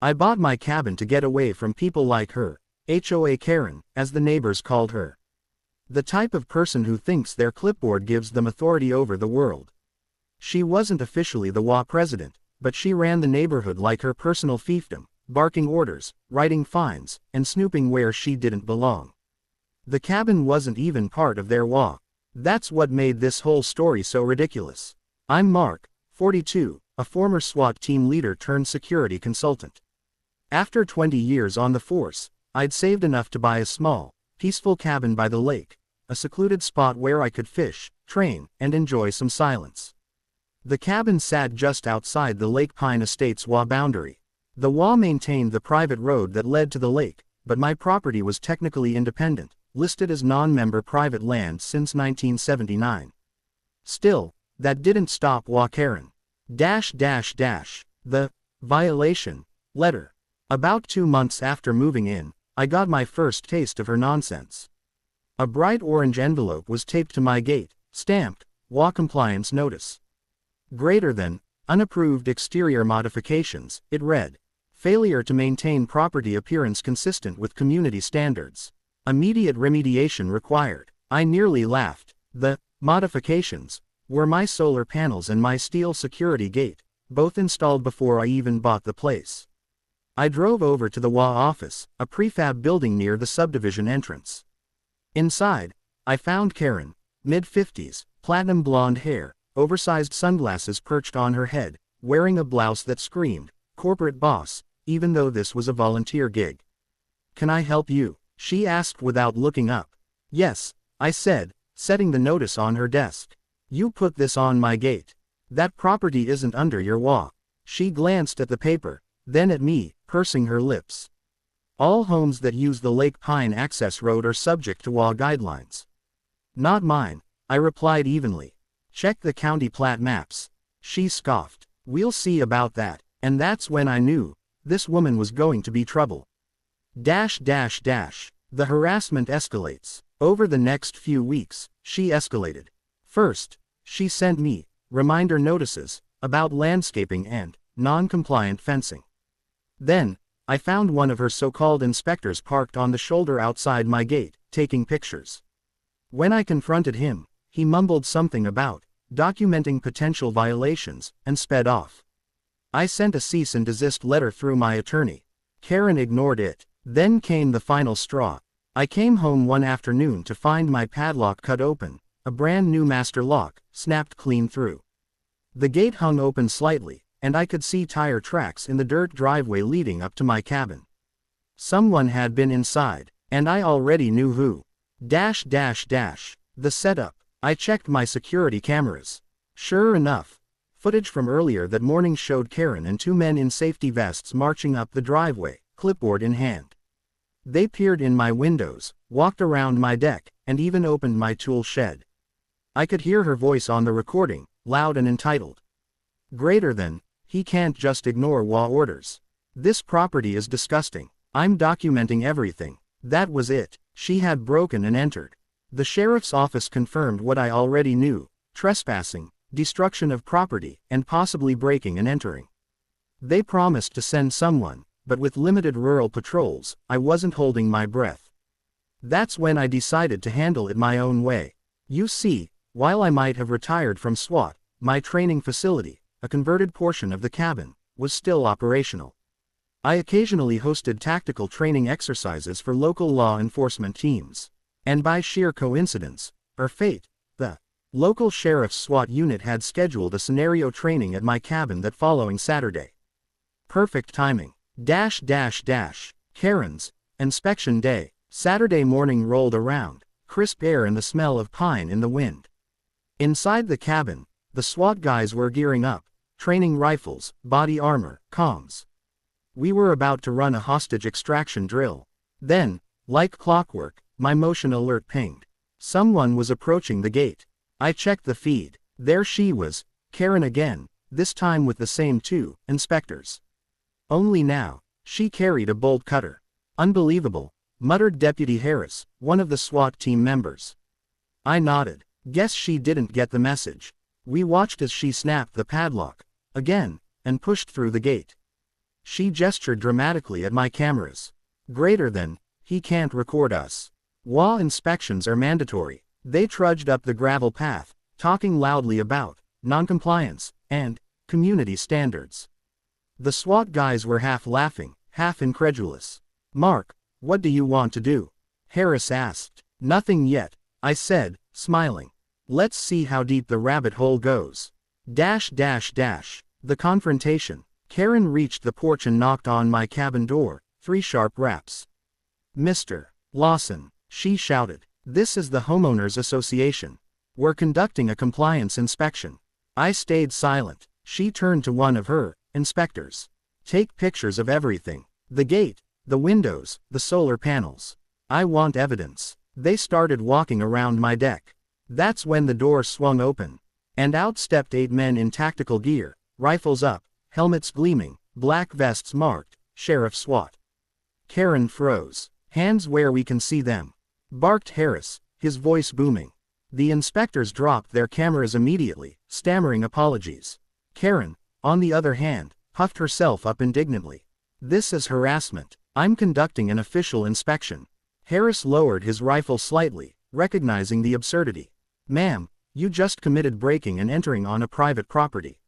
I bought my cabin to get away from people like her, HOA Karen, as the neighbors called her. The type of person who thinks their clipboard gives them authority over the world. She wasn't officially the HOA president, but she ran the neighborhood like her personal fiefdom, barking orders, writing fines, and snooping where she didn't belong. The cabin wasn't even part of their HOA. That's what made this whole story so ridiculous. I'm Mark, 42, a former SWAT team leader turned security consultant. After 20 years on the force, I'd saved enough to buy a small, peaceful cabin by the lake, a secluded spot where I could fish, train, and enjoy some silence. The cabin sat just outside the Lake Pine Estates HOA boundary. The HOA maintained the private road that led to the lake, but my property was technically independent, listed as non-member private land since 1979. Still, that didn't stop HOA Karen. The violation letter. About 2 months after moving in, I got my first taste of her nonsense. A bright orange envelope was taped to my gate, stamped, HOA compliance notice. Greater than, unapproved exterior modifications, it read. Failure to maintain property appearance consistent with community standards. Immediate remediation required. I nearly laughed. The modifications were my solar panels and my steel security gate, both installed before I even bought the place. I drove over to the HOA office, a prefab building near the subdivision entrance. Inside, I found Karen, mid-50s, platinum blonde hair, oversized sunglasses perched on her head, wearing a blouse that screamed, corporate boss, even though this was a volunteer gig. Can I help you? She asked without looking up. Yes, I said, setting the notice on her desk. You put this on my gate. That property isn't under your HOA. She glanced at the paper, then at me, pursing her lips. All homes that use the Lake Pine access road are subject to HOA guidelines. Not mine, I replied evenly. Check the county plat maps. She scoffed. We'll see about that, and that's when I knew, this woman was going to be trouble. The harassment escalates. Over the next few weeks, she escalated. First, she sent me reminder notices about landscaping and non-compliant fencing. Then, I found one of her so-called inspectors parked on the shoulder outside my gate, taking pictures. When I confronted him, he mumbled something about documenting potential violations and sped off. I sent a cease and desist letter through my attorney. Karen ignored it. Then came the final straw. I came home one afternoon to find my padlock cut open, a brand new master lock, snapped clean through. The gate hung open slightly, and I could see tire tracks in the dirt driveway leading up to my cabin. Someone had been inside, and I already knew who. The setup. I checked my security cameras. Sure enough, footage from earlier that morning showed Karen and 2 men in safety vests marching up the driveway, clipboard in hand. They peered in my windows, walked around my deck, and even opened my tool shed. I could hear her voice on the recording, loud and entitled. Greater than, he can't just ignore HOA orders. This property is disgusting. I'm documenting everything. That was it. She had broken and entered. The sheriff's office confirmed what I already knew: trespassing, destruction of property, and possibly breaking and entering. They promised to send someone, but with limited rural patrols, I wasn't holding my breath. That's when I decided to handle it my own way. You see, while I might have retired from SWAT, my training facility, a converted portion of the cabin, was still operational. I occasionally hosted tactical training exercises for local law enforcement teams. And by sheer coincidence, or fate, the local sheriff's SWAT unit had scheduled a scenario training at my cabin that following Saturday. Perfect timing. Karen's inspection day. Saturday morning rolled around, crisp air and the smell of pine in the wind. Inside the cabin, the SWAT guys were gearing up, training rifles, body armor, comms. We were about to run a hostage extraction drill. Then, like clockwork, my motion alert pinged. Someone was approaching the gate. I checked the feed. There she was, Karen again, this time with the same 2 inspectors. Only now, she carried a bolt cutter. Unbelievable, muttered Deputy Harris, one of the SWAT team members. I nodded. Guess she didn't get the message. We watched as she snapped the padlock, again, and pushed through the gate. She gestured dramatically at my cameras. Greater than, he can't record us. HOA inspections are mandatory. They trudged up the gravel path, talking loudly about noncompliance and community standards. The SWAT guys were half laughing, half incredulous. Mark, what do you want to do? Harris asked. Nothing yet, I said, smiling. Let's see how deep the rabbit hole goes. The confrontation. Karen reached the porch and knocked on my cabin door, 3 sharp raps. Mr. Lawson, she shouted. This is the Homeowners Association. We're conducting a compliance inspection. I stayed silent. She turned to one of her inspectors. Take pictures of everything. The gate, the windows, the solar panels. I want evidence. They started walking around my deck. That's when the door swung open. And out stepped 8 men in tactical gear, rifles up, helmets gleaming, black vests marked, Sheriff SWAT. Karen froze. Hands where we can see them, barked Harris, his voice booming. The inspectors dropped their cameras immediately, stammering apologies. Karen, on the other hand, puffed herself up indignantly. This is harassment. I'm conducting an official inspection. Harris lowered his rifle slightly, recognizing the absurdity. Ma'am, you just committed breaking and entering on a private property.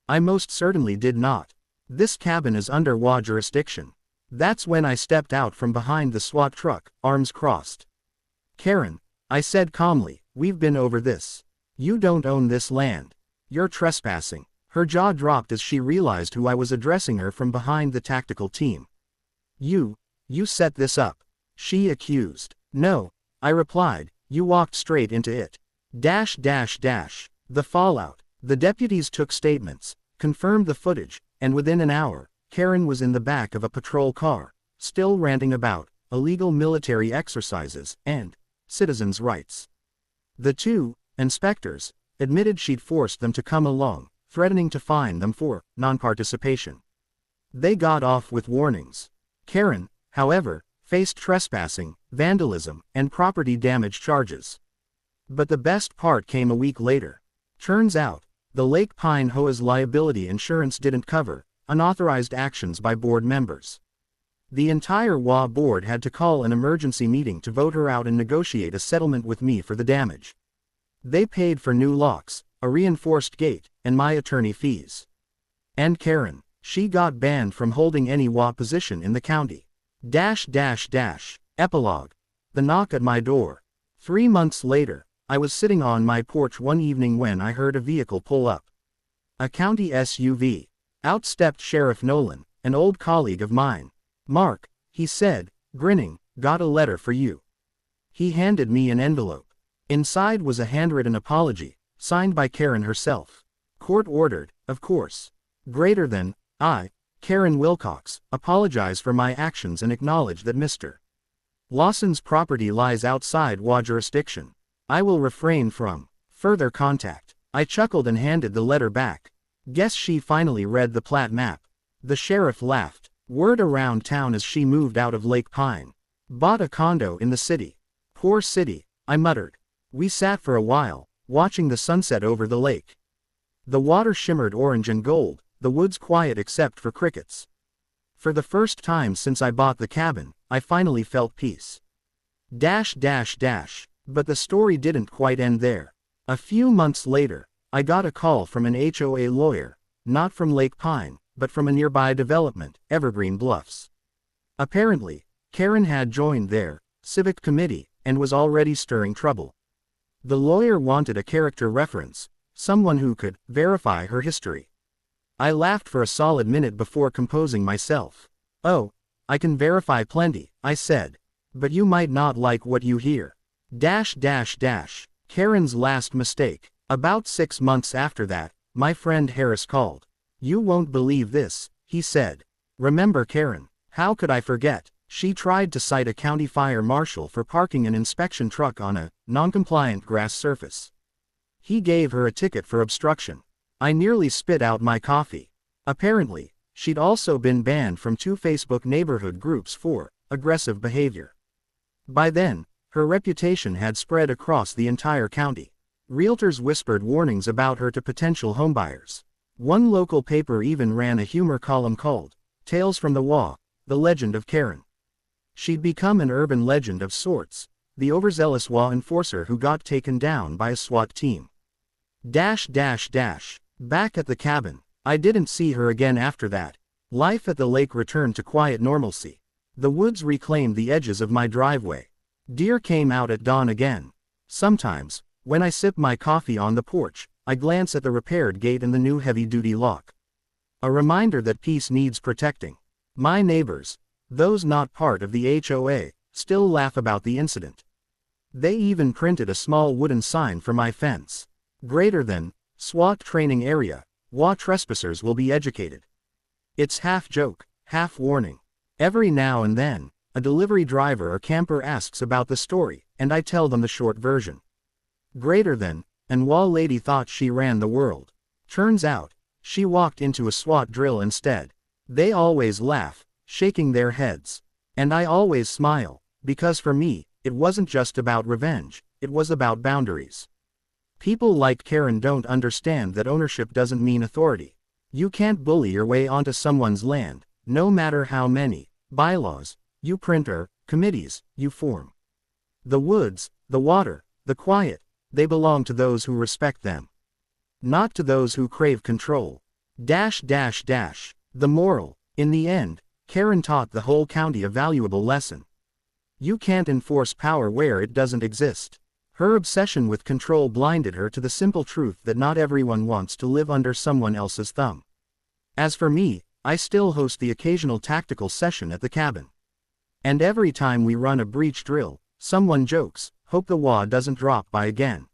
I most certainly did not. This cabin is under HOA jurisdiction. That's when I stepped out from behind the SWAT truck, arms crossed. Karen, I said calmly, we've been over this. You don't own this land. You're trespassing. Her jaw dropped as she realized who I was addressing her from behind the tactical team. You set this up. She accused. No, I replied, you walked straight into it. The fallout. The deputies took statements, confirmed the footage, and within an hour, Karen was in the back of a patrol car, still ranting about illegal military exercises and citizens' rights. The 2 inspectors admitted she'd forced them to come along, threatening to fine them for non-participation. They got off with warnings. Karen, however, faced trespassing, vandalism, and property damage charges. But the best part came a week later. Turns out, the Lake Pine HOA's liability insurance didn't cover unauthorized actions by board members. The entire HOA board had to call an emergency meeting to vote her out and negotiate a settlement with me for the damage. They paid for new locks, a reinforced gate, and my attorney fees. And Karen, she got banned from holding any HOA position in the county. Epilogue. The knock at my door. 3 months later, I was sitting on my porch one evening when I heard a vehicle pull up. A county SUV. Out stepped Sheriff Nolan, an old colleague of mine. Mark, he said, grinning, got a letter for you. He handed me an envelope. Inside was a handwritten apology, signed by Karen herself. Court ordered, of course. Greater than, I, Karen Wilcox, apologize for my actions and acknowledge that Mr. Lawson's property lies outside HOA jurisdiction. I will refrain from further contact. I chuckled and handed the letter back. Guess she finally read the plat map. The sheriff laughed. Word around town as she moved out of Lake Pine. Bought a condo in the city. Poor city, I muttered. We sat for a while, watching the sunset over the lake. The water shimmered orange and gold, the woods quiet except for crickets. For the first time since I bought the cabin, I finally felt peace. But the story didn't quite end there. A few months later, I got a call from an HOA lawyer, not from Lake Pine, but from a nearby development, Evergreen Bluffs. Apparently, Karen had joined their civic committee and was already stirring trouble. The lawyer wanted a character reference, someone who could verify her history. I laughed for a solid minute before composing myself. Oh, I can verify plenty, I said. But you might not like what you hear. Karen's last mistake. About 6 months after that, my friend Harris called. You won't believe this, he said. Remember Karen? How could I forget? She tried to cite a county fire marshal for parking an inspection truck on a non-compliant grass surface. He gave her a ticket for obstruction. I nearly spit out my coffee. Apparently, she'd also been banned from 2 Facebook neighborhood groups for aggressive behavior. By then, her reputation had spread across the entire county. Realtors whispered warnings about her to potential homebuyers. One local paper even ran a humor column called, Tales from the HOA, the legend of Karen. She'd become an urban legend of sorts, the overzealous HOA enforcer who got taken down by a SWAT team. Back at the cabin, I didn't see her again after that. Life at the lake returned to quiet normalcy. The woods reclaimed the edges of my driveway. Deer came out at dawn again. Sometimes, when I sip my coffee on the porch, I glance at the repaired gate and the new heavy-duty lock. A reminder that peace needs protecting. My neighbors, those not part of the HOA, still laugh about the incident. They even printed a small wooden sign for my fence. Greater than, SWAT training area, HOA trespassers will be educated. It's half joke, half warning. Every now and then, a delivery driver or camper asks about the story, and I tell them the short version. Greater than, and HOA lady thought she ran the world. Turns out, she walked into a SWAT drill instead. They always laugh, shaking their heads. And I always smile, because for me, it wasn't just about revenge, it was about boundaries. People like Karen don't understand that ownership doesn't mean authority. You can't bully your way onto someone's land, no matter how many bylaws you print or committees you form. The woods, the water, the quiet, they belong to those who respect them. Not to those who crave control. The moral, in the end, Karen taught the whole county a valuable lesson. You can't enforce power where it doesn't exist. Her obsession with control blinded her to the simple truth that not everyone wants to live under someone else's thumb. As for me, I still host the occasional tactical session at the cabin. And every time we run a breach drill, someone jokes, "Hope the HOA doesn't drop by again."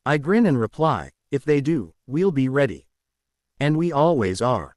I grin and reply, "If they do, we'll be ready." And we always are.